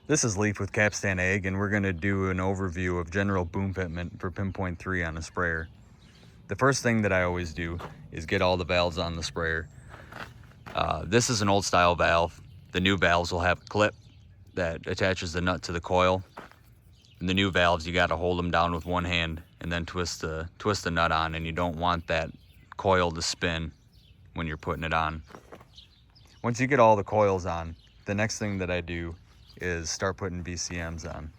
This is Leif with CapstanAG, and we're going to do an overview of general boom fitment for PinPoint 3 on a sprayer. The first thing that I always do is get all the valves on the sprayer. This is an old style valve. The new valves will have a clip that attaches the nut to the coil. And the new valves, you got to hold them down with one hand and then twist the nut on, and you don't want that coil to spin when you're putting it on. Once you get all the coils on, the next thing that I do is start putting VCMs on.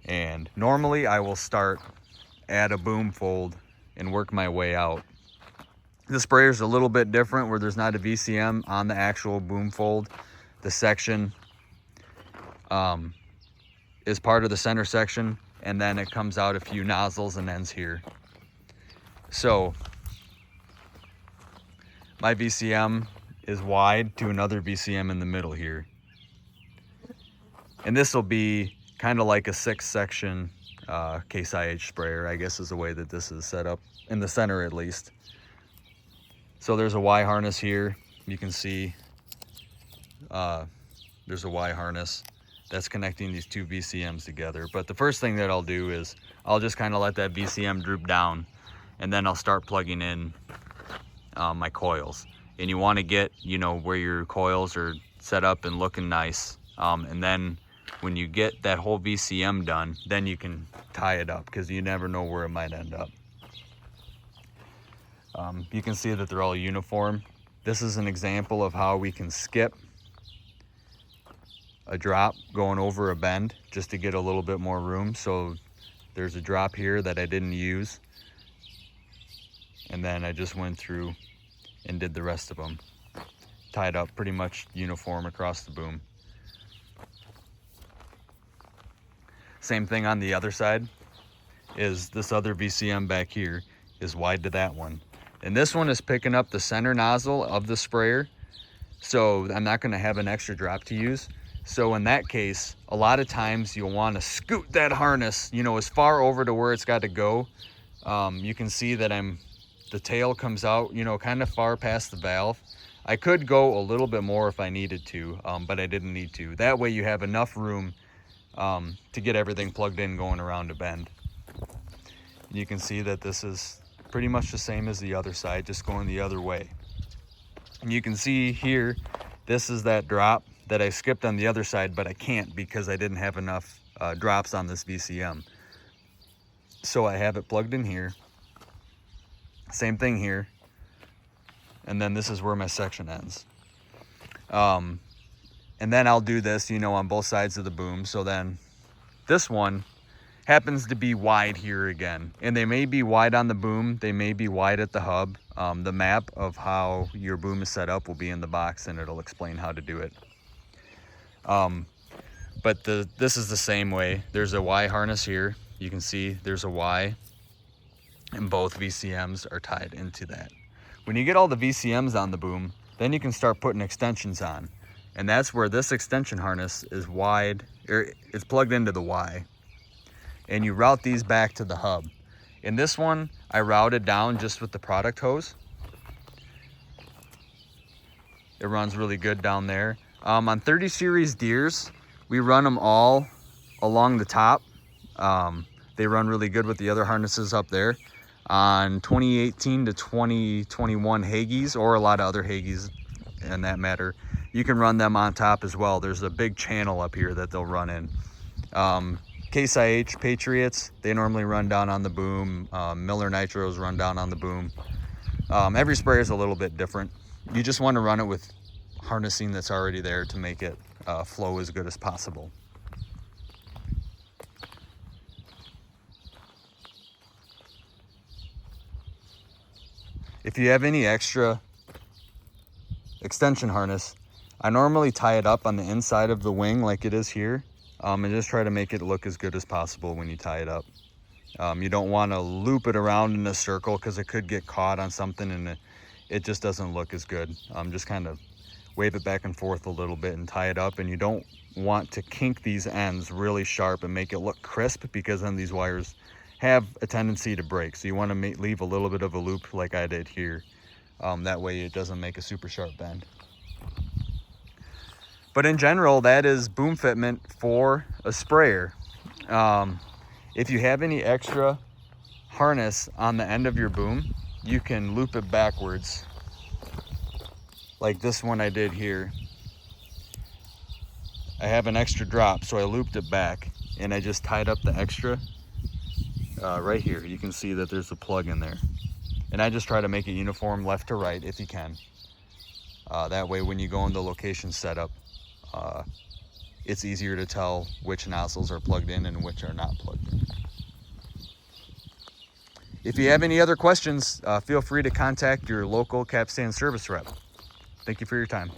And normally I will start at a boom fold and work my way out. The sprayer's a little bit different where there's not a VCM on the actual boom fold. The section is part of the center section, and then it comes out a few nozzles and ends here. So my VCM is wide to another VCM in the middle here. And this will be kind of like a 6-section CapstanAG sprayer, I guess is the way that this is set up, in the center at least. So there's a Y harness here. You can see there's a Y harness that's connecting these two VCMs together. But the first thing that I'll do is I'll just kind of let that VCM droop down, and then I'll start plugging in my coils. And you want to get, where your coils are set up and looking nice. And then when you get that whole VCM done, then you can tie it up, because you never know where it might end up. You can see that they're all uniform. This is an example of how we can skip a drop going over a bend just to get a little bit more room. So there's a drop here that I didn't use, and then I just went through and did the rest of them. Tied up pretty much uniform across the boom. Same thing on the other side. Is this other VCM back here is wide to that one. And this one is picking up the center nozzle of the sprayer. So I'm not gonna have an extra drop to use. So in that case, a lot of times you'll wanna scoot that harness, as far over to where it's got to go. You can see that the tail comes out, kind of far past the valve. I could go a little bit more if I needed to, but I didn't need to. That way you have enough room to get everything plugged in going around a bend. You can see that this is pretty much the same as the other side, just going the other way. And you can see here, this is that drop that I skipped on the other side, but I can't because I didn't have enough drops on this VCM. So I have it plugged in here. Same thing here. And then this is where my section ends. And then I'll do this, on both sides of the boom. So then this one happens to be wide here again. And they may be wide on the boom. They may be wide at the hub. The map of how your boom is set up will be in the box, and it'll explain how to do it. But this is the same way. There's a Y harness here. You can see there's a Y, and both VCMs are tied into that. When you get all the VCMs on the boom, then you can start putting extensions on. And that's where this extension harness is wide, or it's plugged into the Y. And you route these back to the hub. In this one, I routed down just with the product hose. It runs really good down there. On 30 series deers, we run them all along the top. They run really good with the other harnesses up there. On 2018 to 2021 Hagies, or a lot of other Hagies in that matter, you can run them on top as well. There's a big channel up here that they'll run in. CapstanAG Patriots, they normally run down on the boom. Miller Nitros run down on the boom. Every sprayer is a little bit different. You just want to run it with harnessing that's already there to make it flow as good as possible. If you have any extra extension harness, I normally tie it up on the inside of the wing like it is here, and just try to make it look as good as possible when you tie it up. You don't want to loop it around in a circle because it could get caught on something and it just doesn't look as good. Just kind of wave it back and forth a little bit and tie it up. And you don't want to kink these ends really sharp and make it look crisp, because then these wires have a tendency to break. So you want to leave a little bit of a loop like I did here. That way it doesn't make a super sharp bend. But in general, that is boom fitment for a sprayer. If you have any extra harness on the end of your boom, you can loop it backwards. Like this one I did here. I have an extra drop, so I looped it back and I just tied up the extra right here. You can see that there's a plug in there. And I just try to make it uniform left to right if you can. That way when you go in the location setup, it's easier to tell which nozzles are plugged in and which are not plugged in. If you have any other questions, feel free to contact your local Capstan service rep. Thank you for your time.